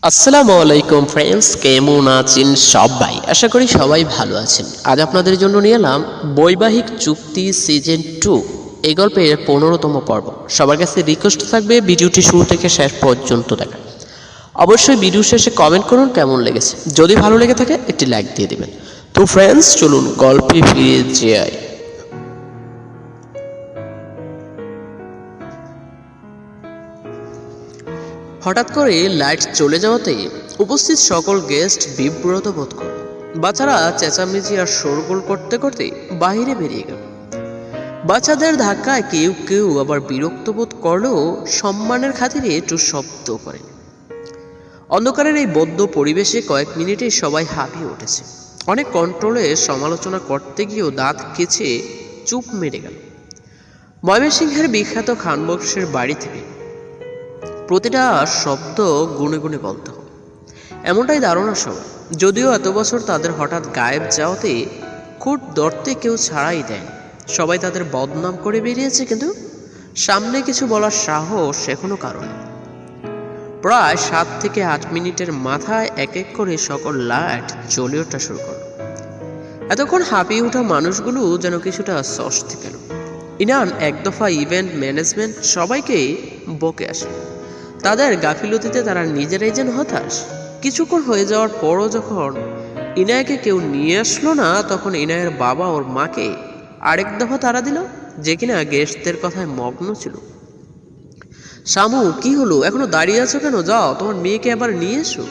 আসসালামু আলাইকুম ফ্রেন্ডস, কেমন আছেন সবাই? আশা করি সবাই ভালো আছেন। আজ আপনাদের জন্য নিয়ে এলাম বৈবাহিক চুক্তি সিজন 2 এই গল্পের 15তম পর্ব। সবার কাছে রিকোয়েস্ট থাকবে ভিডিওটি শুরু থেকে শেষ পর্যন্ত দেখা। অবশ্যই ভিডিও শেষে কমেন্ট করুন কেমন লেগেছে। যদি ভালো লেগে থাকে একটি লাইক দিয়ে দেবেন। তো ফ্রেন্ডস, চলুন গল্পে ফিরে যাই। হঠাৎ করে লাইট চলে যাওয়াতে উপস্থিত সকল গেস্ট বিব্রত বোধ করল। বাচ্চারা চেঁচামেচি আর শোরগোল করতে করতে বাইরে বেরিয়ে গেল। বাচ্চাদের ধাক্কায় কেউ কেউ আবার বিরক্ত বোধ করলেও সম্মানের খাতিরে একটু শব্দ করেন। অন্ধকারের এই বদ্ধ পরিবেশে কয়েক মিনিটে সবাই হাঁপিয়ে উঠেছে। অনেক কন্ট্রোলে সমালোচনা করতে গিয়েও দাঁত কেচে চুপ মেরে গেল। ময়মনসিংহের বিখ্যাত খানবংশের বাড়ি থেকে প্রতিটা শব্দ গুনে গুনে বলতে হবে, এমনটাই ধারণা সবার। যদিও এত বছর তাদের হঠাৎ গায়েব যাওয়াতে খুঁট ধরতে কেউ ছাড়াই দেয়নি। সবাই তাদের বদনাম করে বেরিয়েছে, কিন্তু সামনে কিছু বলার সাহস এখনো কারণ। প্রায় 7 থেকে 8 মিনিটের মাথায় এক এক করে সকল লাইট জ্বলে ওঠা শুরু করল। এতক্ষণ হাঁপিয়ে ওঠা মানুষগুলো যেন কিছুটা স্বস্তি পেল। ইনান এক দফা ইভেন্ট ম্যানেজমেন্ট সবাইকে বকে আসে। তাদের গাফিলতিতে তারা নিজেরাই যেন হতাশ। কিছুক্ষণ হয়ে যাওয়ার পরও যখন ইনায়কে কেউ নিয়ে আসলো না, তখন ইনায়ের বাবা ওর মাকে আরেক দফা তাড়া দিল, যে কিনা গেস্টদের কথায় মগ্ন ছিল। শামু, কি হলো? এখনো দাঁড়িয়ে আছো কেন? যাও, তোমার মেয়েকে আবার নিয়ে এসো।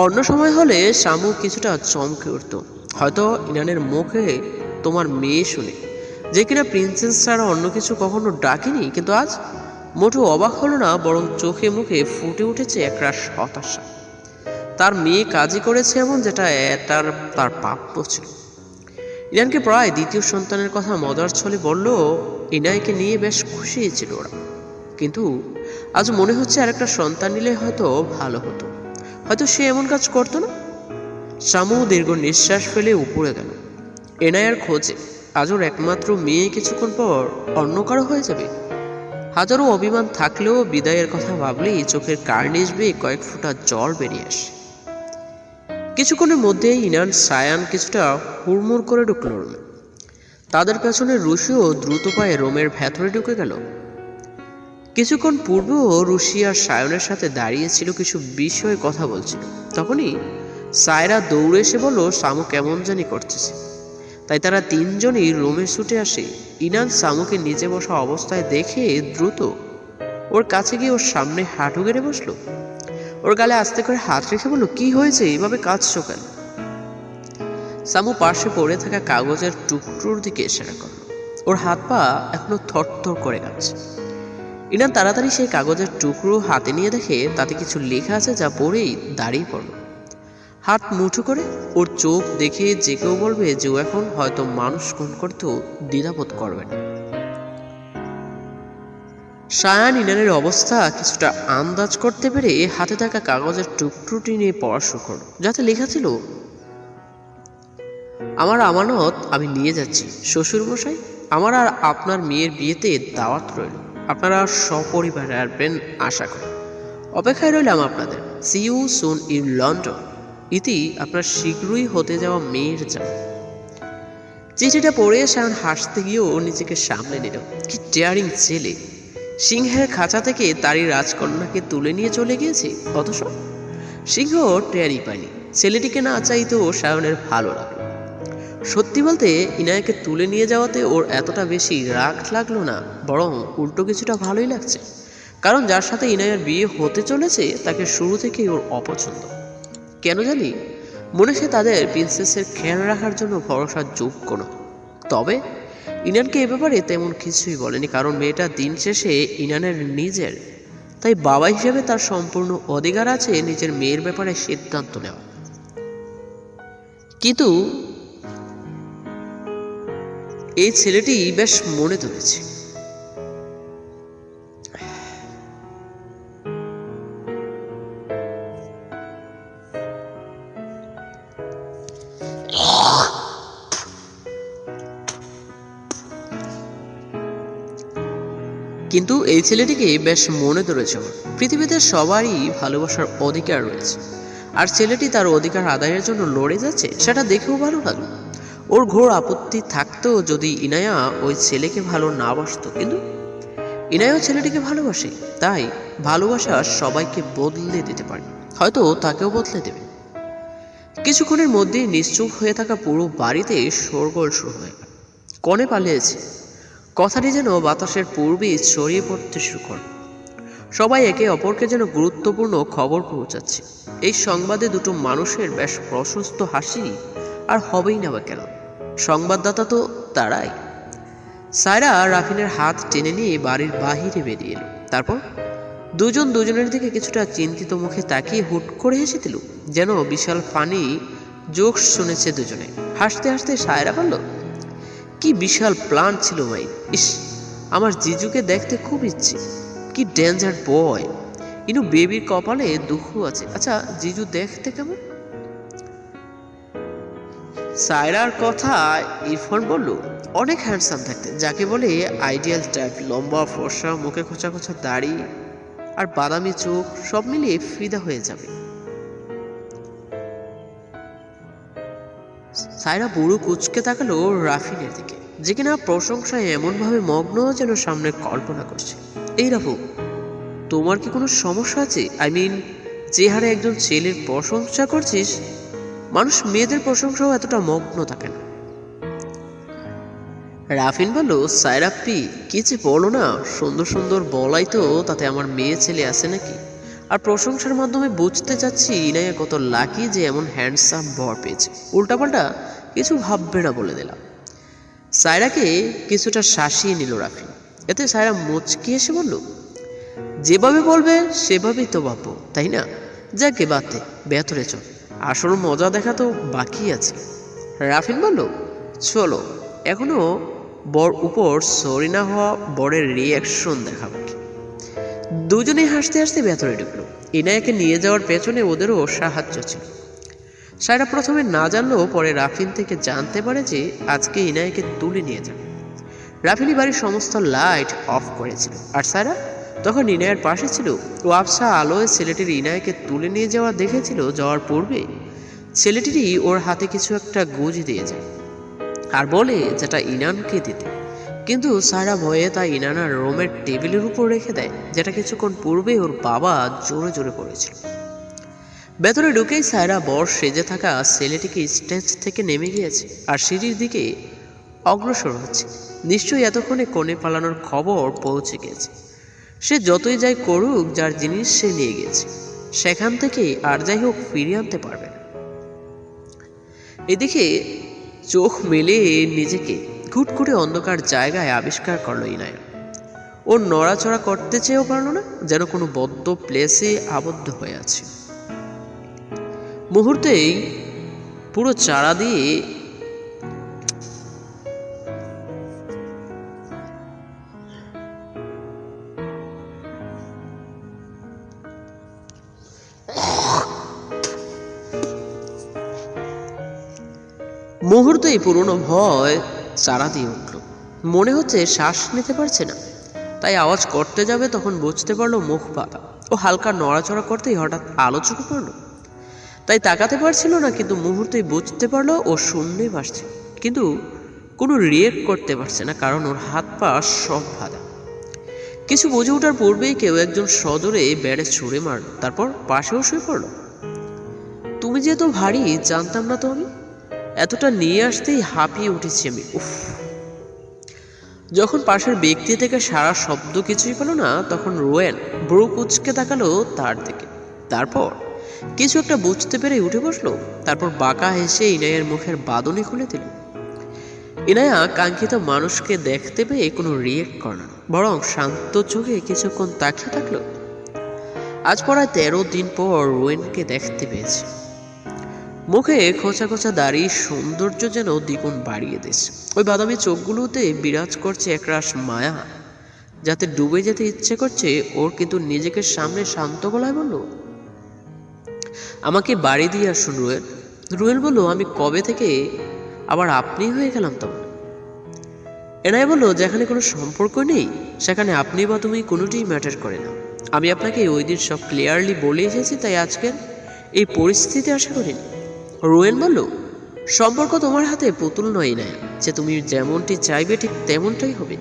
অন্য সময় হলে শামু কিছুটা চমকে উঠত, হয়তো ইনানের মুখে তোমার মেয়ে শুনে, যে কিনা প্রিন্সেস ছাড়া অন্য কিছু কখনো ডাকেনি। কিন্তু আজ মোটেও অবাক হলো না, বরং চোখে মুখে ফুটে উঠেছে একরাশ হতাশা। তার মেয়ে কাজই করেছে এমন, যেটা তার প্রাপ্য ছিল। ইনানকে প্রায় দ্বিতীয় সন্তানের কথা মজার ছলে বলল। ইনায়কে নিয়ে বেশ খুশি ছিল ওরা, কিন্তু আজ মনে হচ্ছে আরেকটা সন্তান নিলে হয়তো ভালো হতো। হয়তো সে এমন কাজ করতো না। শামু দীর্ঘ নিঃশ্বাস ফেলে উপরে গেল। এনায়ের খোঁজে আজ ওর একমাত্র মেয়ে কিছুক্ষণ পর অন্য কারো হয়ে যাবে। হাজারো অভিমান থাকলেও বিদায়ের কথা ভাবলেই চোখের কার্নিশ বেয়ে কয়েক ফোঁটা জল বেরিয়ে আসে। কিছুক্ষণের মধ্যে ইনান সায়ান কিছুটা হুড়মুড় করে ঢুকল রুমে। তাদের পেছনে রুশিও দ্রুত পায়ে রোমের ভেতরে ঢুকে গেল। কিছুক্ষণ পূর্বেও রুশি আর সায়নের সাথে দাঁড়িয়েছিল, কিছু বিষয়ে কথা বলছিল। তখনই সায়রা দৌড়ে এসে বলল, শামু কেমন জানি করতেছে। তাই তারা তিনজনই রুমে ছুটে আসে। ইনান শামুকে নিচে বসা অবস্থায় দেখে দ্রুত ওর কাছে গিয়ে ওর সামনে হাঁটু গেড়ে বসলো। ওর গালে আস্তে করে হাত রেখে বলল, কি হয়েছে? এভাবে কাঁদছো কেন? শামু পাশে পড়ে থাকা কাগজের টুকরোর দিকে ইশারা করল। ওর হাত পা এখনো থরথর করে কাঁপছে। ইনান তাড়াতাড়ি সেই কাগজের টুকরো হাতে নিয়ে দেখে তাতে কিছু লেখা আছে, যা পড়েই দাঁড়িয়ে পড়ল। হাত মুঠো করে ওর চোখ দেখে যে কেউ বলবে যে ও এখন হয়তো মানুষ খুন করতেও দ্বিধাবোধ করবে না। সায়ান ইনানের অবস্থা কিছুটা আন্দাজ করতে পেরে হাতে থাকা কাগজের টুকরোটি নিয়ে পড়া শুরু করল, যাতে লেখা ছিল, আমার আমানত আমি নিয়ে যাচ্ছি শ্বশুরমশাই। আমার আর আপনার মেয়ের বিয়েতে দাওয়াত রইল। আপনারা সপরিবারে আসবেন আশা করি। অপেক্ষায় রইলাম আপনাদের। See you soon in London. ইতি আপনার শীঘ্রই হতে যাওয়া মেয়ের জামাই। চিঠিটা পড়ে সায়ন হাসতে গিয়েও নিজেকে সামলে নিল। কি ডেয়ারিং ছেলে! সিংহের খাঁচা থেকে তারই রাজকন্যাকে তুলে নিয়ে চলে গিয়েছে, অথচ সিংহ টেয়ারই পায়নি। ছেলেটিকে না চাইতেও সায়নের ভালো লাগলো। সত্যি বলতে ইনায়াকে তুলে নিয়ে যাওয়াতে ওর এতটা বেশি রাগ লাগলো না, বরং উল্টো কিছুটা ভালোই লাগছে। কারণ যার সাথে ইনায়ার বিয়ে হতে চলেছে তাকে শুরু থেকেই ওর অপছন্দ। কেন জানি মনে সে তাদের প্রিন্সেসের খেয়াল রাখার জন্য ভরসার যোগ্য নয়। তবে ইনানকে এ ব্যাপারে তেমন কিছুই বলেনি, কারণ মেয়েটা দিন শেষে ইনানের নিজের। তাই বাবা হিসেবে তার সম্পূর্ণ অধিকার আছে নিজের মেয়ের ব্যাপারে সিদ্ধান্ত নেওয়া। কিন্তু এই ছেলেটি বেশ মনে ধরেছে। কিন্তু এই ছেলেটিকে বেশ মনে ধরেছে ওর। পৃথিবীতে সবারই ভালোবাসার অধিকার রয়েছে, আর ছেলেটি তার অধিকার আদায়ের জন্য লড়ে যাচ্ছে, সেটা দেখেও ভালো লাগলো। ওর ঘোর আপত্তি থাকতো যদি ইনায়া ওই ছেলেকে ভালো না বাসতো, কিন্তু ইনায়াও ছেলেটিকে ভালোবাসে। তাই ভালোবাসা সবাইকে বদলে দিতে পারে, হয়তো তাকেও বদলে দেবে। কিছুক্ষণের মধ্যেই নিশ্চুপ হয়ে থাকা পুরো বাড়িতে শোরগোল শুরু হয়ে গেল। কনে পালিয়েছে কথাটি যেন বাতাসের পূর্বেই ছড়িয়ে পড়তে শুরু করে। সবাই একে অপরকে যেন গুরুত্বপূর্ণ খবর পৌঁছাচ্ছে। এই সংবাদে দুটো মানুষের বেশ প্রশস্ত হাসি আর হবেই না বা কেন, সংবাদদাতা তো তারাই। সায়রা রাফিনের হাত টেনে নিয়ে বাড়ির বাহিরে বেরিয়ে এলো। তারপর দুজন দুজনের দিকে কিছুটা চিন্তিত মুখে তাকিয়ে হুট করে হেসে দিল, যেন বিশাল ফানি জোকস শুনেছে দুজনে। হাসতে হাসতে সায়রা বলল, কি বিশাল প্ল্যান ছিল ভাই। ইস, আমার জিজুকে দেখতে খুব ইচ্ছে। কি ডেঞ্জার বয়। ইনু বেবির কপালে দুঃখ আছে। আচ্ছা, জিজু দেখতে কেমন? সায়রার কথা ইরফান বলল, অনেক হ্যান্ডসাম থাকতে, যাকে বলে আইডিয়াল টাইপ। লম্বা ফর্সা, মুখে খোঁচা খোঁচা দাড়ি আর বাদামি চোখ, সব মিলিয়ে ফিদা হয়ে যাবে। সায়রা বুড়ো কুচকে তাকালো রাফিনের দিকে, যে কিনা প্রশংসায় এমনভাবে মগ্ন যেন সামনে কল্পনা করছে। এই রাফু, তোমার কি কোনো সমস্যা আছে? আই মিন, যে হারে একজন ছেলের প্রশংসা করছিস, মানুষ মেয়েদের প্রশংসাও এতটা মগ্ন থাকে না। রাফিন বলল, সায়রাপ্পি কি যে বলো না, সুন্দর সুন্দর বলাই তো তাতে আমার মেয়ে ছেলে আছে নাকি? আর প্রশংসার মাধ্যমে বুঝতে চাচ্ছি ইনায়া কত লাকি যে এমন হ্যান্ডসাম বর পেয়েছে। উল্টাপাল্টা কিছু ভাববে না বলে দিলাম। সায়রাকে কিছুটা শাসিয়ে নিল রাফিন। এতে সায়রা মুচকি এসে বলল, যেভাবে বলবে সেভাবেই তো ভাববো, তাই না? যাকে বাতে ভেতরে চল, আসল মজা দেখা তো বাকি আছে। রাফিন বলল, চলো, এখনো বর উপর সরি না হওয়া বরের রিয়াকশন দেখা বাকি। দুজনেই হাসতে হাসতে ভেতরে ঢুকলো। ইনায়াকে নিয়ে যাওয়ার পেছনে ওদেরও সাহায্য ছিল। সায়রা প্রথমে না জানলেও পরে রাফিন থেকে জানতে পারে যে আজকে ইনায়াকে তুলে নিয়ে যাবে। রাফিনই বাড়ির সমস্ত লাইট অফ করেছিল, আর সায়রা তখন ইনায়ের পাশে ছিল। ও আবছা আলোয় ছেলেটির ইনায়াকে তুলে নিয়ে যাওয়া দেখেছিল। যাওয়ার পূর্বে ছেলেটিরই ওর হাতে কিছু একটা গুঁজে দিয়ে যায় আর বলে যেটা ইনানকে দিতে, কিন্তু সায়রা ভয়ে তা ইনানার রুমের টেবিলের উপর রেখে দেয়, যেটা কিছুক্ষণ পূর্বে ওর বাবা জোরে জোরে করেছিল। ভেতরে ঢুকেই সায়রা বর সেজে থাকা ছেলেটিকে স্টেজ থেকে নেমে গিয়েছে আর সিঁড়ির দিকে অগ্রসর হচ্ছে। নিশ্চয়ই এতক্ষণে কোণে পালানোর খবর পৌঁছে গেছে। সে যতই যাই করুক, যার জিনিস সে নিয়ে গেছে, সেখান থেকে আর যাই হোক ফিরিয়ে আনতে পারবে না। এদিকে চোখ মেলে নিজেকে ঘুটঘুটে অন্ধকার জায়গায় আবিষ্কার করলো ইনায়া। ও নড়াচড়া করতে চেয়েও পারলো না, যেন কোনো বদ্ধ প্লেসে আবদ্ধ হয়ে আছে। মুহূর্তেই পুরো চারা দিয়ে পুরনো ভয় চারা দিয়ে উঠল। মনে হচ্ছে শ্বাস নিতে পারছে না, তাই আওয়াজ করতে যাবে তখন বুঝতে পারলো মুখ পাতা। ও হালকা নড়াচড়া করতেই হঠাৎ আলো চোখে পড়লো, তাই তাকাতে পারছিল না, কিন্তু মুহূর্তেই বুঝতে পারলো ও শূন্যে ভাসছে। কিন্তু কোনো রিয়েক্ট করতে পারছে না, কারণ ওর হাত পা সব বাঁধা। কিছু বুঝে ওঠার পূর্বেই কেউ একজন সজোরে বেড়ে ছুঁড়ে মারল, তারপর পাশেও শুয়ে পড়ল। তুমি যে এত ভারী জানতাম না তো। আমি এতটা নিয়ে আসতেই হাঁপিয়ে উঠেছি আমি। উফ! যখন পাশের ব্যক্তি থেকে সারা শব্দ কিছুই পেল না, তখন রোয়েন ব্রু কুচকে তাকালো তার দিকে। তারপর কিছু একটা বুঝতে পেরে উঠে বসলো। তারপর বাঁকা হেসে ইনায়ের মুখের বাঁধনি খুলে দিল। ইনায়া কাঙ্ক্ষিত মানুষকে দেখতে পেয়ে কোনো রিয়েক্ট করে না, বরং শান্ত চোখে কিছুক্ষণ তাকিয়ে থাকলো। আজ প্রায় 13 দিন পর রোয়েনকে দেখতে পেয়েছে। মুখে খোঁচা খোঁচা দাড়ি সৌন্দর্য যেন দ্বিগুণ বাড়িয়ে দিয়েছে। ওই বাদামি চোখগুলোতে বিরাজ করছে একরাশ মায়া, যাতে ডুবে যেতে ইচ্ছে করছে ওর, কিন্তু নিজেকে সামনে শান্ত গলায় বলল, আমাকে বাড়ি দিয়ে আসুন রুয়েল। রুয়েল বলল, আমি কবে থেকে আবার আপনি হয়ে গেলাম তখন? এনায়া বলল, যেখানে কোনো সম্পর্ক নেই সেখানে আপনি বা তুমি কোনোটিই ম্যাটার করে না। আমি আপনাকে ওই দিন সব ক্লিয়ারলি বলে এসেছি, তাই আজকের এই পরিস্থিতি আশা করিনি। রোয়েন বলল, সম্পর্ক তোমার হাতে পুতুল নয় না, যে তুমি যেমনটি চাইবে ঠিক তেমনটাই হবে।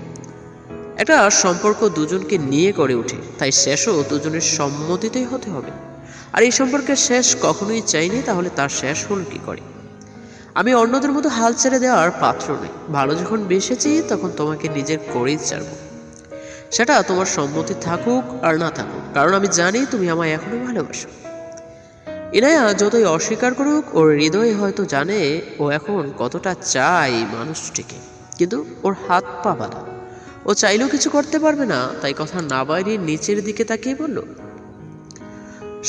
একটা সম্পর্ক দুজনকে নিয়ে গড়ে ওঠে, তাই শেষও দুজনের সম্মতিতেই হতে হবে। আর এই সম্পর্কের শেষ কখনোই চাইনি, তাহলে তার শেষ হল কি করে? আমি অন্যদের মতো হাল ছেড়ে দেওয়ার পাত্র নই। ভালো যখন বেসেছি তখন তোমাকে নিজের করেই ছাড়ব, সেটা তোমার সম্মতি থাকুক আর না থাকুক, কারণ আমি জানি তুমি আমায় এখনো ভালোবাসো। ইনায়া যতই অস্বীকার করুক, ওর হৃদয়ে হয়তো জানে ও এখন কতটা চাই মানুষটিকে, কিন্তু ওর হাত পা বাঁধা, ও চাইলেও কিছু করতে পারবে না। তাই কথা না বাইরে নিচের দিকে তাকিয়ে বলল,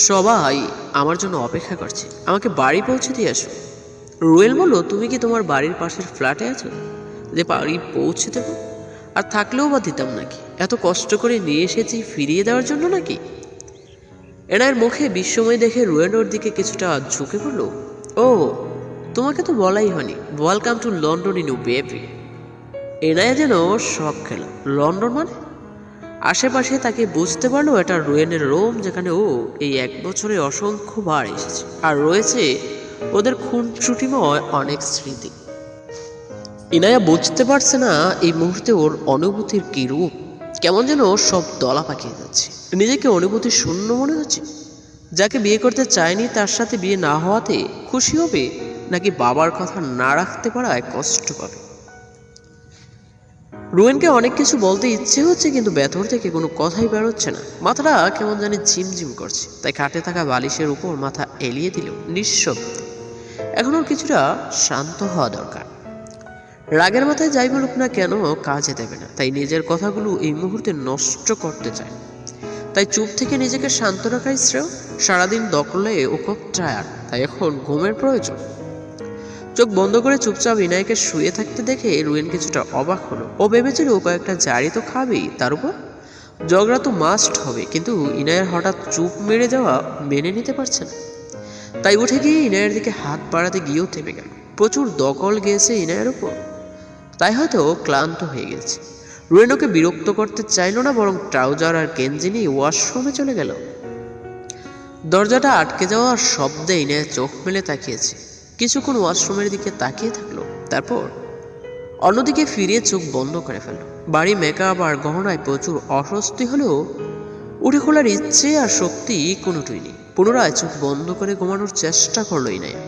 সবাই আমার জন্য অপেক্ষা করছে, আমাকে বাড়ি পৌঁছে দিয়ে আসো। রুয়েল বলল, তুমি কি তোমার বাড়ির পাশের ফ্ল্যাটে আছো যে বাড়ি পৌঁছে দেবো? আর থাকলেও বা দিতাম নাকি? এত কষ্ট করে নিয়ে এসেছি ফিরিয়ে দেওয়ার জন্য নাকি? এনায়ের মুখে বিস্ময় দেখে রুয়েল ওর দিকে কিছুটা ঝুঁকে পড়ল। ও, তোমাকে তো বলাই হয়নি, welcome to London in you baby. Enaya যেন শখ খেল। লন্ডন মানে? আশেপাশে তাকে বুঝতে পারলো এটা রুয়েনের রোম, যেখানে ও এই 1 বছরে অসংখ্যবার এসেছে, আর রয়েছে ওদের খুনসুটিময় অনেক স্মৃতি। ইনায়া বুঝতে পারছে না এই মুহূর্তে ওর অনুভূতির কি রূপ। কেমন যেন সব দলা পাকিয়ে যাচ্ছে, নিজেকে অনুভূতি শূন্য মনে হচ্ছে। যাকে বিয়ে করতে চায়নি তার সাথে বিয়ে না হওয়াতে খুশি হবে, নাকি বাবার কথা না রাখতে পারায় কষ্ট পাবে? রুয়েনকে অনেক কিছু বলতে ইচ্ছে হচ্ছে, কিন্তু ভেতর থেকে কোনো কথাই বেরোচ্ছে না। মাথাটা কেমন জানি ঝিমঝিম করছে, তাই খাটে থাকা বালিশের উপর মাথা এলিয়ে দিল নিঃশব্দে। এখন ওর কিছুটা শান্ত হওয়া দরকার। রাগের মাথায় যাই বলুক না কেন কাজে দেবে না, তাই নিজের কথাগুলো এই মুহূর্তে নষ্ট করতে চায়। তাই চুপ থেকে নিজেকে শান্ত রাখাই শ্রেয়। সারাদিন দখলে ও খুব টায়ার্ড, তাই এখন ঘুমের প্রয়োজন। চোখ বন্ধ করে চুপচাপ ইনায়াকে শুয়ে থাকতে দেখে রুয়েন কিছুটা অবাক হলো। ও ভেবেছিল কয়েকটা জারি তো খাবেই, তার উপর ঝগড়া তো মাস্ট হবে, কিন্তু ইনায়ের হঠাৎ চুপ মেরে যাওয়া মেনে নিতে পারছে না। তাই উঠে গিয়ে ইনায়ের দিকে হাত বাড়াতে গিয়েও থেমে গেল। প্রচুর দখল গিয়েছে ইনায়ের উপর, তাই হয়তো ক্লান্ত হয়ে গেছে। রুয়েন ওকে বিরক্ত করতে চাইল না, বরং ট্রাউজার আর গেঞ্জি নিয়ে ওয়াশরুমে চলে গেল। দরজাটা আটকে যাওয়ার শব্দে ইনায়া চোখ মেলে তাকিয়েছে। কিছুক্ষণ ওয়াশরুমের দিকে তাকিয়ে থাকলো, তারপর অন্যদিকে ফিরিয়ে চোখ বন্ধ করে ফেলল। বাড়ি মেকআপ আর গহনায় প্রচুর অস্বস্তি হলেও উঠে খোলার ইচ্ছে আর শক্তি কোনোটুই নেই। পুনরায় চোখ বন্ধ করে ঘুমানোর চেষ্টা করলো ইনায়া।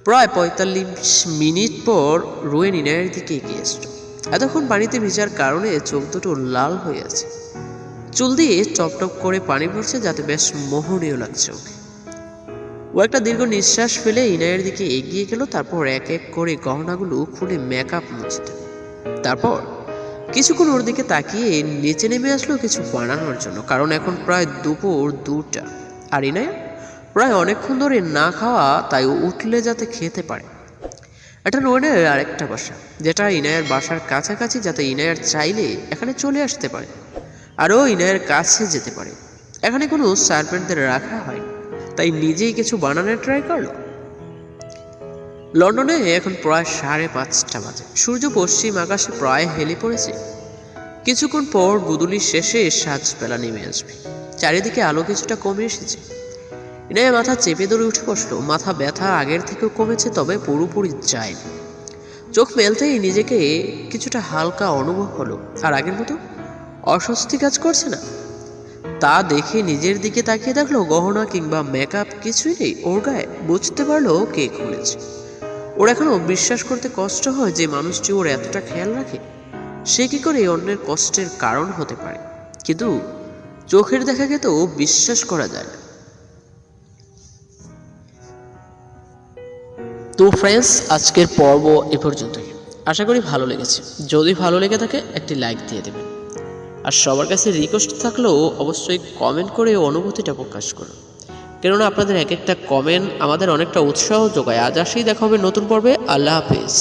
প্রায় 45 মিনিট পর রুয়েন ইনায়ের দিকে এগিয়ে আসলো। এতক্ষণ পানিতে ভিজার কারণে চোখ দুটো লাল হয়ে আছে। চুল দিয়ে টপ টপ করে পানি পড়ছে, যাতে বেশ মোহনীয় লাগছে ওকে। ও একটা দীর্ঘ নিঃশ্বাস ফেলে ইনায়ের দিকে এগিয়ে গেল। তারপর এক এক করে গহনাগুলো খুলে মেকআপ মুছে দিল। তারপর কিছুক্ষণ ওর দিকে তাকিয়ে নিচে নেমে আসলো কিছু বানানোর জন্য, কারণ এখন প্রায় দুপুর 2টা। আর ইনায়া প্রায় অনেকক্ষণ ধরে না খাওয়া, তাই ও উঠলে যাতে খেতে পারে। এটা রুয়েনের আরেকটা বাসা, যেটা ইনায়ের বাসার কাছাকাছি, যাতে ইনায়ার চাইলে এখানে চলে আসতে পারে আর ও ইনায়ের কাছে যেতে পারে। এখানে কোনো সার্ভেন্টদের রাখা হয়, তাই নিজেই কিছু বানানোর ট্রাই করলো। লন্ডনে এখন প্রায় 5:30 বাজে। সূর্য পশ্চিম আকাশে প্রায় হেলে পড়েছে। কিছুক্ষণ পর গুদুলি শেষে সাজবেলা নেমে আসবে। চারিদিকে আলো কিছুটা কমে এসেছে। ইনায়া মাথা চেপে ধরে উঠে বসলো। মাথা ব্যথা আগের থেকেও কমেছে, তবে পুরোপুরি যায়নি। চোখ মেলতেই নিজেকে কিছুটা হালকা অনুভব হলো, আর আগের মতো অস্বস্তি কাজ করছে না। তা দেখে নিজের দিকে তাকিয়ে দেখলো গহনা কিংবা মেকআপ কিছুই নেই ওর গায়ে। বুঝতে পারলো কে খুলেছে। ওর এখনো বিশ্বাস করতে কষ্ট হয় যে মানুষটি ওর এতটা খেয়াল রাখে, সে কি করে অন্যের কষ্টের কারণ হতে পারে। কিন্তু চোখের দেখাকে তো বিশ্বাস করা যায় না। তো ফ্রেন্ডস, আজকের পর্ব এ পর্যন্তই। আশা করি ভালো লেগেছে। যদি ভালো লেগে থাকে একটি লাইক দিয়ে দেবেন, আর সবার কাছে রিকোয়েস্ট থাকলেও অবশ্যই কমেন্ট করে অনুভূতিটা প্রকাশ করুন, কেননা আপনাদের এক একটা কমেন্ট আমাদের অনেকটা উৎসাহ যোগায়। আজ আসেই দেখা হবে নতুন পর্বে। আল্লাহ হাফেজ।